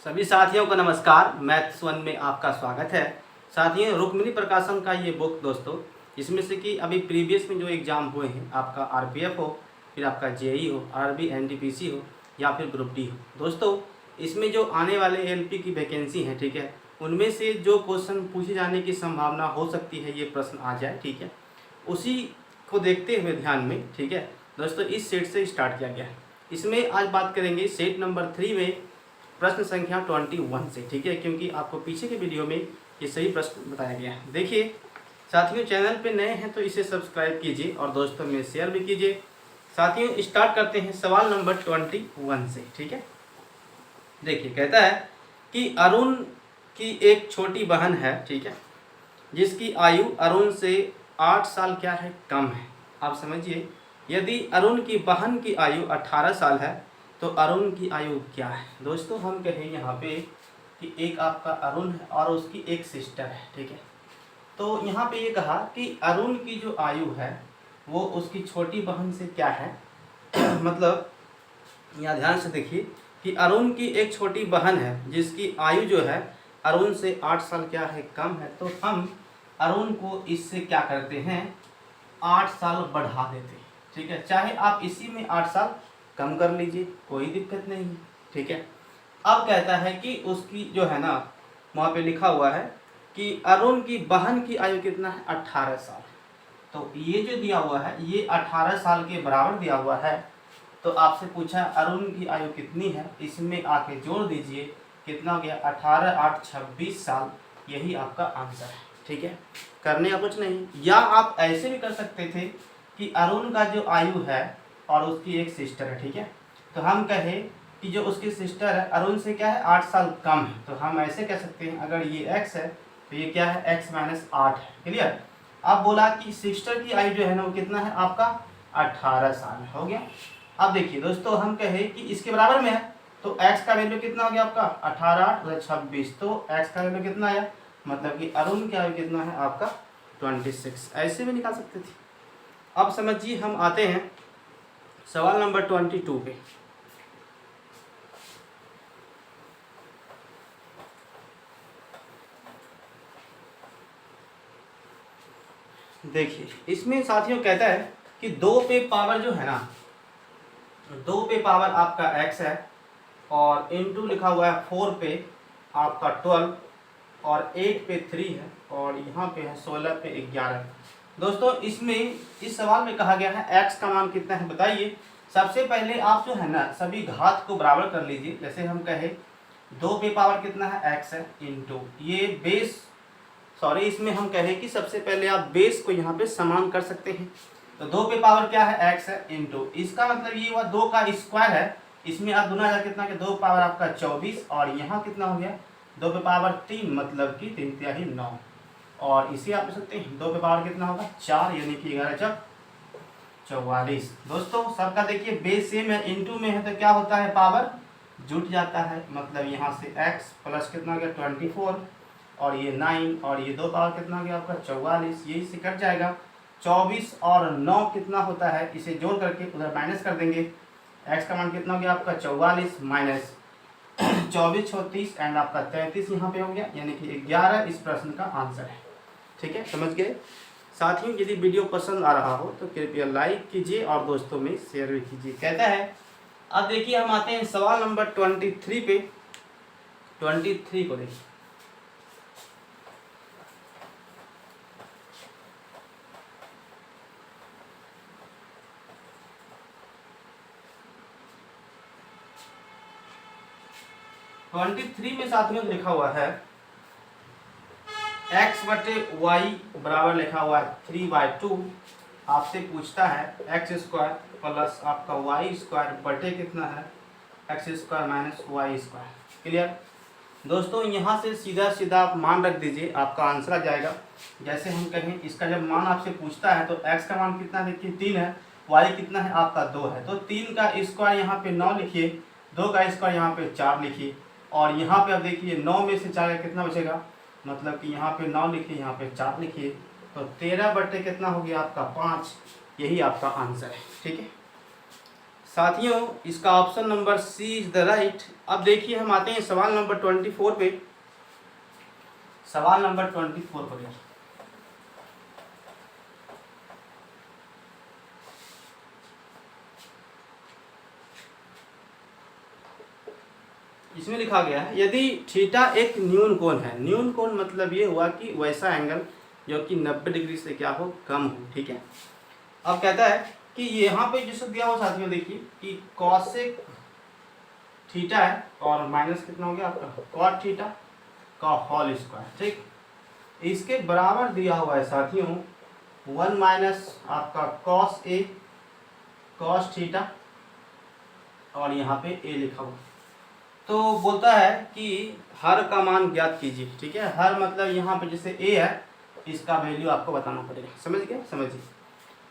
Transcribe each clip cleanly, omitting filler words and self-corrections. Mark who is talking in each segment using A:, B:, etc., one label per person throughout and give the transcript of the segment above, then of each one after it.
A: सभी साथियों को नमस्कार। मैथ्स वन में आपका स्वागत है। साथियों, रुक्मिणी प्रकाशन का ये बुक दोस्तों, इसमें से कि अभी प्रीवियस में जो एग्ज़ाम हुए हैं, आपका आरपीएफ हो, फिर आपका जेई हो, आरआरबी एनटीपीसी हो या फिर ग्रुप डी हो, दोस्तों इसमें जो आने वाले एलपी की वैकेंसी है, ठीक है, उनमें से जो क्वेश्चन पूछे जाने की संभावना हो सकती है, ये प्रश्न आ जाए, ठीक है, उसी को देखते हुए ध्यान में, ठीक है दोस्तों, इस सेट से स्टार्ट किया गया है। इसमें आज बात करेंगे सेट नंबर 3 में प्रश्न संख्या 21 से, ठीक है, क्योंकि आपको पीछे के वीडियो में ये सही प्रश्न बताया गया है। देखिए साथियों, चैनल पे नए हैं तो इसे सब्सक्राइब कीजिए और दोस्तों में शेयर भी कीजिए। साथियों, स्टार्ट करते हैं सवाल नंबर 21 से, ठीक है। देखिए, कहता है कि अरुण की एक छोटी बहन है, ठीक है, जिसकी आयु अरुण से 8 साल क्या है, कम है। आप समझिए, यदि अरुण की बहन की आयु 18 साल है तो अरुण की आयु क्या है। दोस्तों हम कहें यहाँ पे कि एक आपका अरुण है और उसकी एक सिस्टर है, ठीक है। तो यहाँ पे ये कहा कि अरुण की जो आयु है वो उसकी छोटी बहन से क्या है मतलब यहाँ ध्यान से देखिए कि अरुण की एक छोटी बहन है जिसकी आयु जो है अरुण से 8 साल क्या है, कम है। तो हम अरुण को इससे क्या करते हैं, 8 साल बढ़ा देते हैं, ठीक है। चाहे आप इसी में 8 साल कम कर लीजिए, कोई दिक्कत नहीं है, ठीक है। अब कहता है कि उसकी जो है ना, वहाँ पे लिखा हुआ है कि अरुण की बहन की आयु कितना है, 18 साल। तो ये जो दिया हुआ है ये 18 साल के बराबर दिया हुआ है। तो आपसे पूछा अरुण की आयु कितनी है, इसमें आके जोड़ दीजिए, कितना हो गया, 18 8 26 साल। यही आपका आंसर है, ठीक है। करने का कुछ नहीं। या आप ऐसे भी कर सकते थे कि अरुण का जो आयु है और उसकी एक सिस्टर है, ठीक है। तो हम कहें कि जो उसकी सिस्टर है अरुण से क्या है, 8 साल कम है। तो हम ऐसे कह सकते हैं, अगर ये x है तो ये क्या है, x - 8 है। क्लियर। अब बोला कि सिस्टर की आयु जो है ना वो कितना है आपका, 18 साल हो गया। अब देखिए दोस्तों, हम कहें कि इसके बराबर में है तो x का वैल्यू कितना हो गया आपका, 18 8 26। तो x का वैल्यू कितना आया, मतलब कि अरुण की आयु कितना है आपका, 26। ऐसे भी निकाल सकते थे। अब समझिए, हम आते हैं सवाल नंबर 22 पे। देखिए, इसमें साथियों कहता है कि 2 पे पावर जो है ना, 2 पे पावर आपका x है और इनटू लिखा हुआ है 4 पे आपका 12 और 8 पे 3 है और यहाँ पे है 16 पे 11। दोस्तों इसमें इस सवाल में कहा गया है x का मान कितना है, बताइए। सबसे पहले आप जो है ना सभी घात को बराबर कर लीजिए। जैसे हम कहें 2 पे पावर कितना है, x है, इंटू ये बेस, सॉरी इसमें हम कहें कि सबसे पहले आप बेस को यहाँ पे समान कर सकते हैं। तो 2 पे पावर क्या है, x है, इंटू इसका मतलब ये हुआ 2 का स्क्वायर है, इसमें आप गुना जा कितना के 2 पावर आपका 24 और यहाँ कितना हो गया 2 पे पावर 3, मतलब कि 3 तिहाई 9। और इसे आप लिख सकते हैं 2 पे पावर कितना होगा 4, यानी कि 11 जब 44। दोस्तों सबका देखिए बेस सेम है, इंटू में है तो क्या होता है, पावर जुट जाता है। मतलब यहाँ से x प्लस कितना हो गया 24 और ये 9 और ये 2 पावर कितना हो गया आपका 44, यही से कट जाएगा। 24 और 9 कितना होता है, इसे जोड़ करके उधर माइनस कर देंगे। x का मान कितना हो गया आपका 44 माइनस 24 36 एंड आपका 33 यहाँ पे हो गया, यानी कि 11 इस प्रश्न का आंसर है, ठीक है। समझ गए साथियों। यदि वीडियो पसंद आ रहा हो तो कृपया लाइक कीजिए और दोस्तों में शेयर भी कीजिए। कहता है, अब देखिए हम आते हैं सवाल नंबर 23 पे। 23 को देखिए, में साथियों लिखा हुआ है x बटे वाई बराबर लिखा हुआ है 3/2। आपसे पूछता है x स्क्वायर प्लस आपका वाई स्क्वायर बटे कितना है, x square minus Y square. Clear. दोस्तों यहाँ से सीधा सीधा आप मान रख दीजिए, आपका आंसर आ जाएगा। जैसे हम कहें इसका जब मान आपसे पूछता है तो x का मान कितना देखिए 3 है, y कितना है आपका 2 है। तो 3 का स्क्वायर यहाँ पे 9 लिखिए, 2 का स्क्वायर यहाँ पे 4 लिखिए और यहाँ पे अब देखिए 9 में से 4 कितना बचेगा, मतलब कि यहाँ पे 9 लिखिए, यहाँ पे 4 लिखिए, तो 13 बटे कितना हो गया आपका 5। यही आपका आंसर है, ठीक है। साथियों इसका option number C is the right. अब देखिए हम आते हैं सवाल नंबर 24 पे। सवाल नंबर 24 पर इसमें लिखा गया है यदि थीटा एक न्यून कोण है। न्यून कोण मतलब ये हुआ कि वैसा एंगल जो कि 90 डिग्री से क्या हो, कम हो। ठीक है। अब कहता है कि यहाँ पे जैसे दिया हो साथियों, देखिए कि कॉसेक थीटा है और माइनस कितना हो गया आपका कॉट थीटा का होल स्क्वायर। ठीक, इसके बराबर दिया हुआ है साथियों 1 माइनस आपका कॉस ए कॉस थीटा और यहाँ पे ए लिखा हुआ। तो बोलता है कि हर का मान ज्ञात कीजिए। ठीक है, हर मतलब यहाँ पे जैसे ए है, इसका वैल्यू आपको बताना पड़ेगा। समझ गए? समझिए।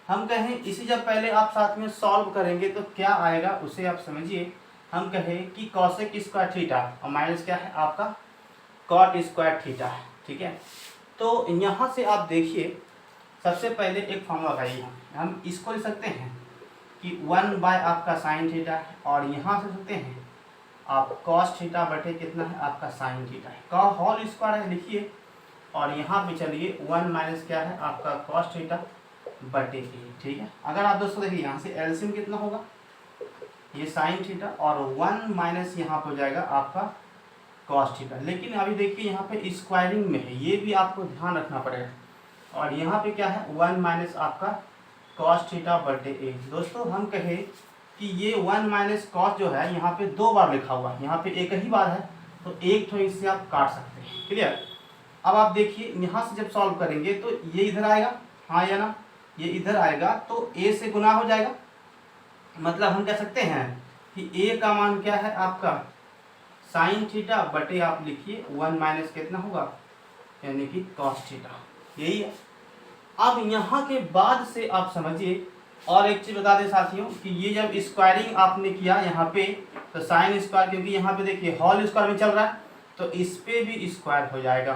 A: हम कहें इसी जब पहले आप साथ में सॉल्व करेंगे तो क्या आएगा उसे आप समझिए। हम कहें कि कॉसेक स्क्वायर थीटा और माइनस क्या है आपका कॉट स्क्वायर थीटा है। ठीक है, तो यहाँ से आप देखिए सबसे पहले एक फॉर्मूला लगाइए। हम इसको लिख सकते हैं कि 1 बाय आपका साइन थीटा है और यहाँ से सकते हैं आप कॉस थीटा बटे कितना है आपका साइन थीटा है का होल स्क्वायर है लिखिए। और यहाँ पे चलिए 1 माइनस क्या है आपका कॉस थीटा बटे ए। ठीक है, अगर आप दोस्तों देखिए यहाँ से एलसीएम कितना होगा ये साइन थीटा और 1 माइनस यहाँ पे हो जाएगा आपका कॉस थीटा। लेकिन अभी देखिए यहाँ पे स्क्वायरिंग में है, ये भी आपको ध्यान रखना पड़ेगा। और यहाँ पे क्या है 1 माइनस आपका कॉस थीटा बटे ए। दोस्तों हम कहे कि ये 1 माइनस कॉस जो है यहाँ पे 2 बार लिखा हुआ है, यहाँ पे एक ही बार है तो एक तो इससे आप काट सकते हैं। क्लियर? अब आप देखिए यहाँ से जब सॉल्व करेंगे तो ये इधर आएगा, हाँ या ना, ये इधर आएगा तो a से गुना हो जाएगा। मतलब हम कह सकते हैं कि a का मान क्या है आपका साइन थीटा बटे आप लिखिए 1 माइनस कितना होगा यानी कि कॉस थीटा, यही है। अब यहाँ के बाद से आप समझिए और एक चीज बता दें साथियों कि ये जब स्क्वायरिंग आपने किया यहाँ पे तो साइन स्क्वायर, क्योंकि यहाँ पे देखिए होल स्क्वायर में चल रहा है तो इस पे भी स्क्वायर हो जाएगा।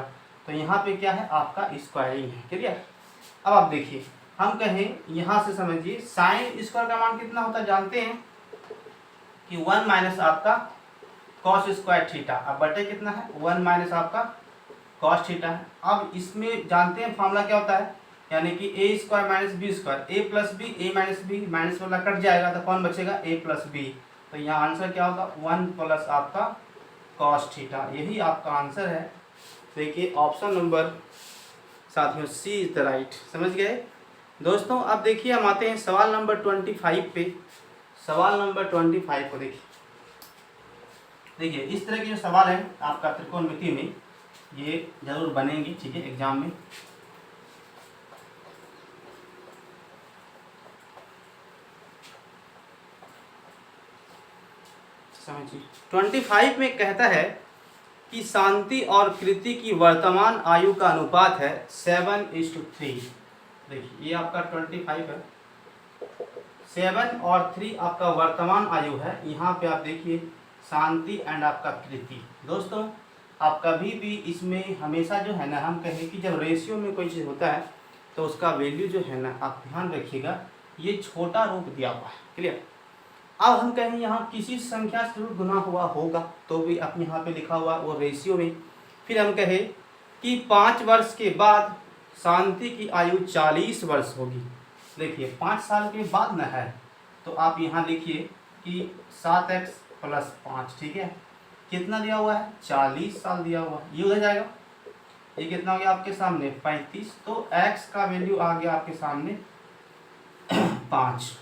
A: तो यहाँ पे क्या है आपका स्क्वायरिंग है। क्लियर? अब आप देखिए हम कहें यहाँ से समझिए साइन स्क्वायर का मान कितना होता है जानते हैं कि 1 माइनस आपका कॉस स्क्वायर थीटा, अब बटे कितना है 1 माइनस आपका कॉस थीटा है। अब इसमें जानते हैं फॉर्मूला क्या होता है यानी कि ए स्क्वायर माइनस बी स्क्वायर, ए प्लस बी, ए माइनस बी, माइनस वाला कट जाएगा तो कौन बचेगा ए प्लस बी। तो यहाँ आंसर क्या होगा 1 प्लस आपका कॉस थीटा, यही आपका आंसर है। देखिए ऑप्शन नंबर साथियों सी इज द राइट। समझ गए दोस्तों? अब देखिए हम आते हैं सवाल नंबर 25 पे। सवाल नंबर 25 को देखिए। देखिए इस तरह के जो सवाल है आपका त्रिकोणमिति में ये जरूर बनेंगे। ठीक है, एग्जाम में। समझिए 25 में कहता है कि शांति और कृति की वर्तमान आयु का अनुपात है 7:3। देखिए ये आपका 25 है, 7 और 3 आपका वर्तमान आयु है। यहाँ पे आप देखिए शांति एंड आपका कृति। दोस्तों आप कभी भी इसमें हमेशा जो है ना हम कहें कि जब रेशियो में कोई चीज़ होता है तो उसका वैल्यू जो है ना आप ध्यान रखिएगा ये छोटा रूप दिया हुआ है। क्लियर? अब हम कहें यहाँ किसी संख्या से गुना हुआ होगा तो भी अब यहाँ पे लिखा हुआ वो रेशियो में। फिर हम कहें कि 5 वर्ष के बाद शांति की आयु 40 वर्ष होगी। देखिए 5 साल के बाद न है तो आप यहाँ लिखिए कि 7x + 5। ठीक है, कितना दिया हुआ है 40 साल दिया हुआ है, ये हो जाएगा। ये कितना हो गया आपके सामने 35, तो x का वैल्यू आ गया आपके सामने 5।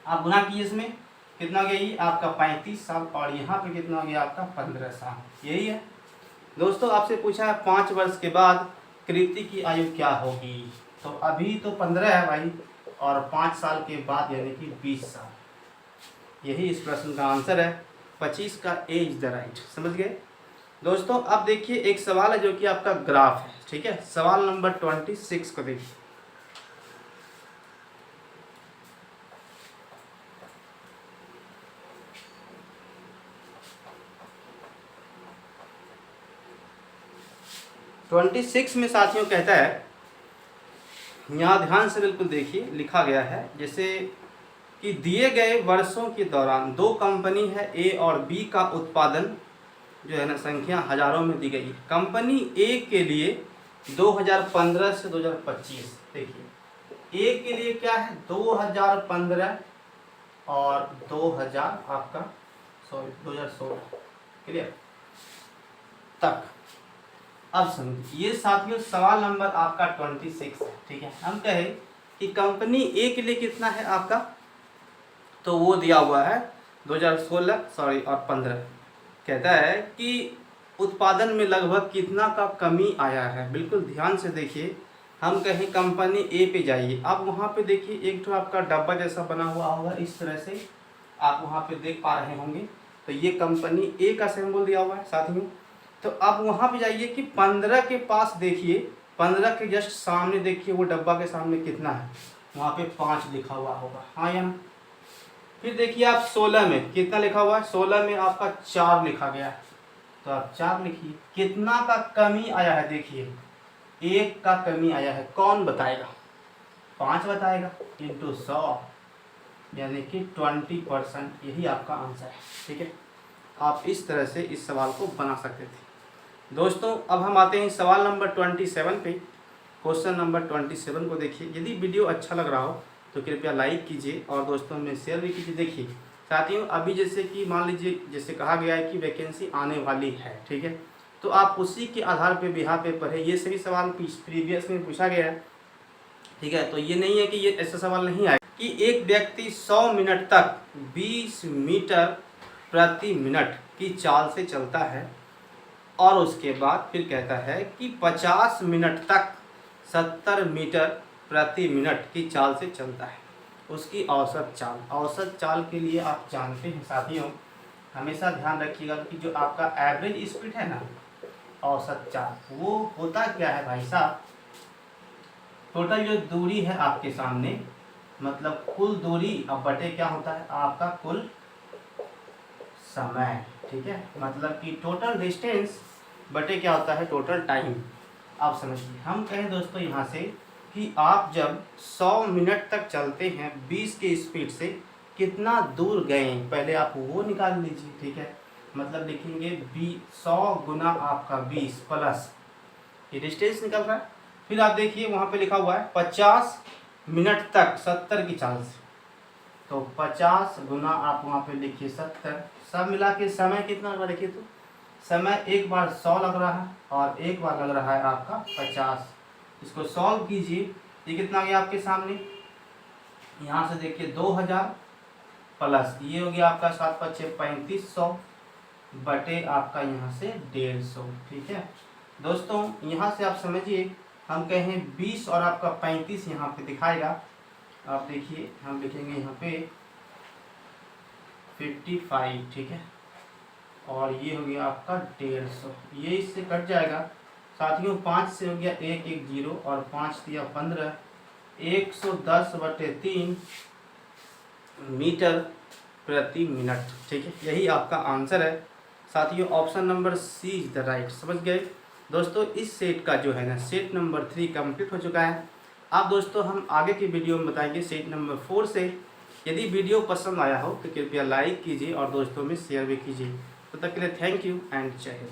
A: आप गुना कीजिए इसमें कितना हो गया ये आपका 35 साल और यहाँ पे कितना हो गया आपका 15 साल, यही है। दोस्तों आपसे पूछा है 5 वर्ष के बाद कृति की आयु क्या होगी, तो अभी तो 15 है भाई और 5 साल के बाद यानी कि 20 साल, यही इस प्रश्न का आंसर है। 25 का ए इज द राइट। समझ गए दोस्तों? अब देखिए एक सवाल है जो कि आपका ग्राफ है। ठीक है, सवाल नंबर 26 को देखिए। ट्वेंटी 26 में साथियों कहता है, यहाँ ध्यान से बिल्कुल देखिए लिखा गया है जैसे कि दिए गए वर्षों के दौरान दो कंपनी है ए और बी का उत्पादन जो है ना संख्या हजारों में दी गई है। कंपनी ए के लिए 2015 से 2025, देखिए ए के लिए क्या है 2015 और 2016 क्लियर तक। अब समझिए ये साथियों सवाल नंबर आपका 26 है, ठीक है। हम कहे कि कंपनी ए के लिए कितना है आपका, तो वो दिया हुआ है 2016 और 15। कहता है कि उत्पादन में लगभग कितना का कमी आया है। बिल्कुल ध्यान से देखिए, हम कहें कंपनी ए पे जाइए, आप वहाँ पे देखिए एक तो आपका डब्बा जैसा बना हुआ होगा, इस तरह से आप वहाँ पे देख पा रहे होंगे। तो ये कंपनी ए का सिंबल दिया हुआ है साथियों। तो आप वहाँ पे जाइए कि 15 के पास देखिए, 15 के जस्ट सामने देखिए वो डब्बा के सामने कितना है, वहाँ पे 5 लिखा हुआ होगा, हाँ या ना। फिर देखिए आप 16 में कितना लिखा हुआ है, 16 में आपका 4 लिखा गया है, तो आप 4 लिखिए। कितना का कमी आया है, देखिए 1 का कमी आया है, कौन बताएगा, 5 बताएगा इंटू 100 यानी कि 20%, यही आपका आंसर है, ठीक है। आप इस तरह से इस सवाल को बना सकते थे दोस्तों। अब हम आते हैं सवाल नंबर 27 पे। क्वेश्चन नंबर 27 को देखिए। यदि वीडियो अच्छा लग रहा हो तो कृपया लाइक कीजिए और दोस्तों में शेयर भी कीजिए। देखिए साथियों, अभी जैसे कि मान लीजिए जैसे कहा गया है कि वैकेंसी आने वाली है, ठीक है, तो आप उसी के आधार पे बिहार पे पढ़े। ये सभी सवाल प्रीवियस में पूछा गया है, ठीक है। तो ये नहीं है कि ये ऐसा सवाल नहीं आए कि एक व्यक्ति 100 मिनट तक 20 मीटर प्रति मिनट की चाल से चलता है और उसके बाद फिर कहता है कि 50 मिनट तक 70 मीटर प्रति मिनट की चाल से चलता है। उसकी औसत चाल, औसत चाल के लिए आप जानते हैं साथियों, हमेशा ध्यान रखिएगा कि जो आपका एवरेज स्पीड है ना, औसत चाल, वो होता क्या है भाई साहब, टोटल जो दूरी है आपके सामने, मतलब कुल दूरी अब बटे क्या होता है आपका कुल समय, ठीक है। मतलब कि टोटल डिस्टेंस बटे क्या होता है टोटल टाइम। आप समझिए, हम कहें दोस्तों यहाँ से कि आप जब 100 मिनट तक चलते हैं 20 के स्पीड से, कितना दूर गए पहले आप वो निकाल लीजिए, ठीक है। मतलब लिखेंगे 100 गुना आपका 20 प्लस ये डिस्टेंस निकल रहा है। फिर आप देखिए वहाँ पे लिखा हुआ है 50 मिनट तक 70 की चाल से, तो 50 गुना आप वहाँ पे लिखिए 70, सब मिला के समय कितना लग रहा है देखिए, तो समय एक बार 100 लग रहा है और एक बार लग रहा है आपका 50। इसको सॉल्व कीजिए, ये कितना गया आपके सामने, यहाँ से देखिए 2000 प्लस ये हो गया आपका 7 × 5 = 3500 बटे आपका यहाँ से 150, ठीक है दोस्तों। यहाँ से आप समझिए, हम कहें 20 और आपका 35 यहाँ पे दिखाएगा, आप देखिए हम लिखेंगे यहाँ पे 55, ठीक है, और ये हो गया आपका 150, ये इससे कट जाएगा साथियों। 5 से हो गया 1 1 0 और 5 दिया 15, 110/3 मीटर प्रति मिनट, ठीक है, यही आपका आंसर है साथियों। Option number C is the right. समझ गए दोस्तों। इस सेट का जो है ना सेट नंबर 3 कंप्लीट हो चुका है। आप दोस्तों हम आगे की वीडियो में बताएंगे सेट नंबर 4 से। यदि वीडियो पसंद आया हो तो कृपया लाइक कीजिए और दोस्तों में शेयर भी कीजिए। तब तक के लिए थैंक यू एंड जय हिंद।